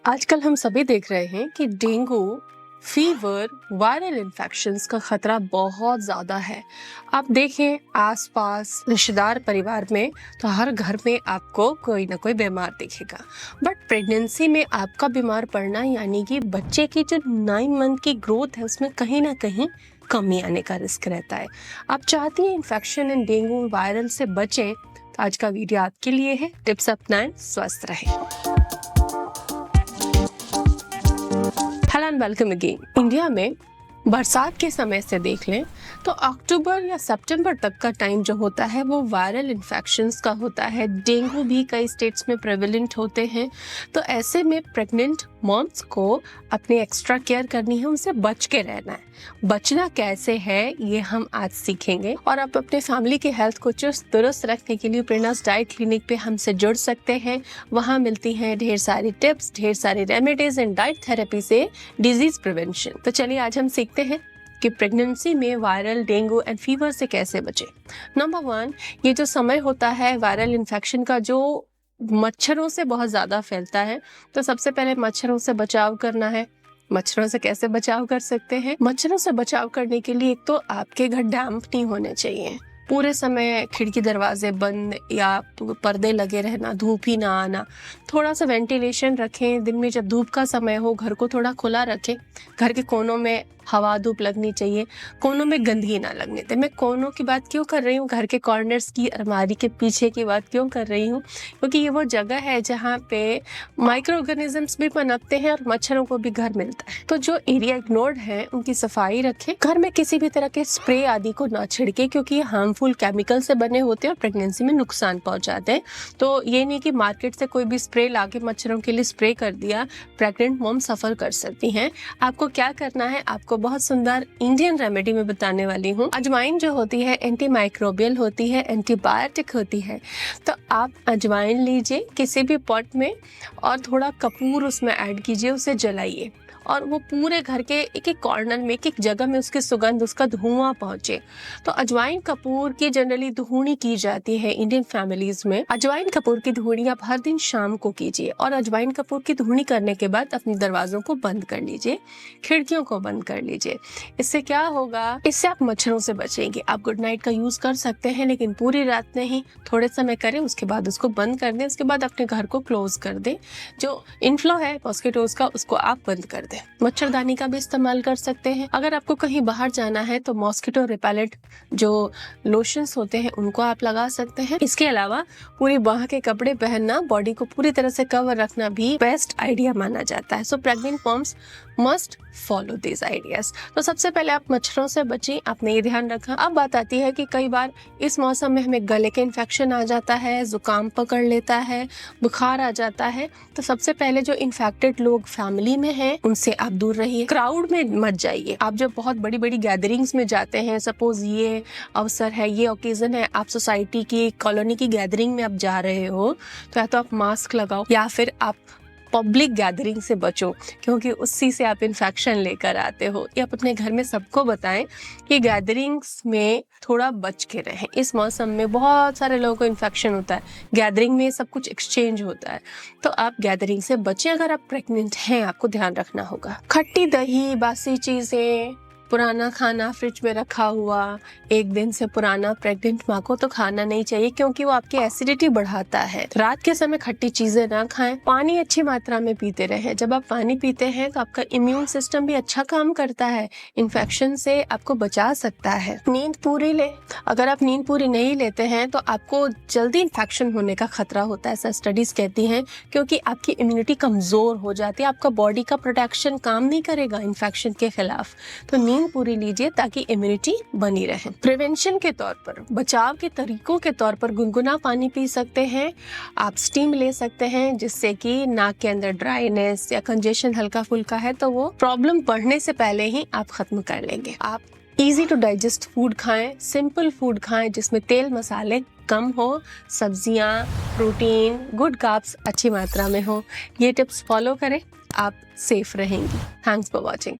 आजकल हम सभी देख रहे हैं कि डेंगू फीवर वायरल इन्फेक्शंस का खतरा बहुत ज़्यादा है। आप देखें आसपास रिश्तेदार परिवार में तो हर घर में आपको कोई ना कोई बीमार दिखेगा। बट प्रेगनेंसी में आपका बीमार पड़ना यानी कि बच्चे की जो 9 मंथ की ग्रोथ है उसमें कहीं ना कहीं कमी आने का रिस्क रहता है। आप चाहती हैं इन्फेक्शन एंड डेंगू वायरल से बचें तो आज का वीडियो आपके लिए है। टिप्स अपनाएं, स्वस्थ रहें। Hello and welcome again. India में बरसात के समय से देख लें तो अक्टूबर या सितंबर तक का टाइम जो होता है वो वायरल इन्फेक्शंस का होता है। डेंगू भी कई स्टेट्स में प्रेवलेंट होते हैं। तो ऐसे में प्रेग्नेंट मॉम्स को अपनी एक्स्ट्रा केयर करनी है, उनसे बच के रहना है। बचना कैसे है ये हम आज सीखेंगे और आप अपने फैमिली की हेल्थ को चुस्त दुरुस्त रखने के लिए प्रेरणास डाइट क्लिनिक पे हमसे जुड़ सकते हैं। वहाँ मिलती हैं ढेर सारी टिप्स, ढेर सारी रेमेडीज एंड डाइट थेरेपी से डिजीज प्रिवेंशन। तो चलिए आज हम सीखते हैं कि प्रेगनेंसी में वायरल डेंगू एंड फीवर से कैसे बचें। नंबर 1, ये जो समय होता है वायरल इन्फेक्शन का जो मच्छरों से बहुत ज़्यादा फैलता है, तो सबसे पहले मच्छरों से बचाव करना है। मच्छरों से कैसे बचाव कर सकते हैं? मच्छरों से बचाव करने के लिए एक तो आपके घर डैम्प नहीं होने चाहिए, पूरे समय खिड़की दरवाजे बंद या पर्दे लगे रहना, धूप ही ना आना। थोड़ा सा वेंटिलेशन रखें। दिन में जब धूप का समय हो घर को थोड़ा खुला रखें। घर के कोनों में हवा धूप लगनी चाहिए, कोनों में गंदगी ना लगने दें। मैं कोनों की बात क्यों कर रही हूँ, घर के कॉर्नर्स की, अलमारी के पीछे की बात क्यों कर रही हूँ? क्योंकि ये वो जगह है जहाँ पे माइक्रो ऑर्गेनिजम्स भी पनपते हैं और मच्छरों को भी घर मिलता है। तो जो एरिया इग्नोर्ड है उनकी सफाई रखें। घर में किसी भी तरह के स्प्रे आदि को ना छिड़के क्योंकि ये हार्मफुल केमिकल से बने होते हैं और प्रेगनेंसी में नुकसान पहुंचाते हैं। तो ये नहीं कि मार्केट से कोई भी स्प्रे लाके मच्छरों के लिए स्प्रे कर दिया, प्रेग्नेंट मॉम सफर कर सकती हैं। आपको क्या करना है, आपको बहुत सुंदर इंडियन रेमेडी में बताने वाली हूँ। अजवाइन जो होती है एंटी माइक्रोबियल होती है, एंटीबायोटिक होती है। तो आप अजवाइन लीजिए किसी भी पॉट में और थोड़ा कपूर उसमें ऐड कीजिए, उसे जलाइए और वो पूरे घर के एक एक कॉर्नर में, एक एक जगह में उसकी सुगंध, उसका धुआं पहुंचे। तो अजवाइन कपूर की जनरली धुनी की जाती है इंडियन फैमिलीज में। अजवाइन कपूर की धुनी आप हर दिन शाम को कीजिए और अजवाइन कपूर की धुनी करने के बाद अपने दरवाजों को बंद कर लीजिए, खिड़कियों को बंद कर लीजिए। इससे क्या होगा, इससे आप मच्छरों से बचेंगे। आप गुड नाइट का यूज कर सकते हैं लेकिन पूरी रात नहीं, थोड़े समय करें, उसके बाद उसको बंद कर दें। उसके बाद अपने घर को क्लोज कर दें। जो इनफ्लो है मॉस्किटोज का उसको आप बंद कर दें। मच्छरदानी का भी इस्तेमाल कर सकते हैं। अगर आपको कहीं बाहर जाना है तो मॉस्किटो रिपेलेंट जो लोशंस होते हैं उनको आप लगा सकते हैं। इसके अलावा पूरी बाह के कपड़े पहनना, बॉडी को पूरी तरह से कवर रखना भी बेस्ट आइडिया माना जाता है। So pregnant moms must follow this ideas. तो सबसे पहले आप मच्छरों से बचें, आपने ये ध्यान रखा। अब बात आती है कि कई बार इस मौसम में हमें गले के इन्फेक्शन आ जाता है, जुकाम पकड़ लेता है, बुखार आ जाता है। तो सबसे पहले जो इन्फेक्टेड लोग फैमिली में हैं उनसे आप दूर रहिए, क्राउड में मत जाइए। आप जब बहुत बड़ी बड़ी गैदरिंग्स में जाते हैं, सपोज ये अवसर है, ये ओकेजन है, आप सोसाइटी की, कॉलोनी की गैदरिंग में आप जा रहे हो, तो या तो आप मास्क लगाओ या फिर आप पब्लिक गैदरिंग से बचो क्योंकि उसी से आप इन्फेक्शन लेकर आते हो। ये आप अपने घर में सबको बताएं कि गैदरिंग्स में थोड़ा बच के रहें। इस मौसम में बहुत सारे लोगों को इन्फेक्शन होता है, गैदरिंग में सब कुछ एक्सचेंज होता है। तो आप गैदरिंग से बचें। अगर आप प्रेग्नेंट हैं आपको ध्यान रखना होगा, खट्टी दही, बासी चीजें, पुराना खाना फ्रिज में रखा हुआ, 1 दिन से पुराना प्रेग्नेंट माँ को तो खाना नहीं चाहिए क्योंकि वो आपकी एसिडिटी बढ़ाता है। रात के समय खट्टी चीजें ना खाएं। पानी अच्छी मात्रा में पीते रहें। जब आप पानी पीते हैं तो आपका इम्यून सिस्टम भी अच्छा काम करता है, इन्फेक्शन से आपको बचा सकता है। नींद पूरी लें। अगर आप नींद पूरी नहीं लेते हैं तो आपको जल्दी इन्फेक्शन होने का खतरा होता है, ऐसा स्टडीज कहती हैं, क्योंकि आपकी इम्यूनिटी कमजोर हो जाती है, आपका बॉडी का प्रोटेक्शन काम नहीं करेगा इन्फेक्शन के खिलाफ। तो नींद पूरी लीजिए ताकि इम्यूनिटी बनी रहे। प्रिवेंशन के तौर पर, बचाव के तरीकों के तौर पर गुनगुना पानी पी सकते हैं, आप स्टीम ले सकते हैं जिससे कि नाक के अंदर ड्राइनेस या कंजेशन हल्का फुल्का है तो वो प्रॉब्लम बढ़ने से पहले ही आप खत्म कर लेंगे। आप इजी टू डाइजेस्ट फूड खाएं, सिंपल फूड खाएं जिसमें तेल मसाले कम हो, सब्जियां, प्रोटीन, गुड कार्ब्स अच्छी मात्रा में हो। ये टिप्स फॉलो करें, आप सेफ रहेंगी। Thanks for watching.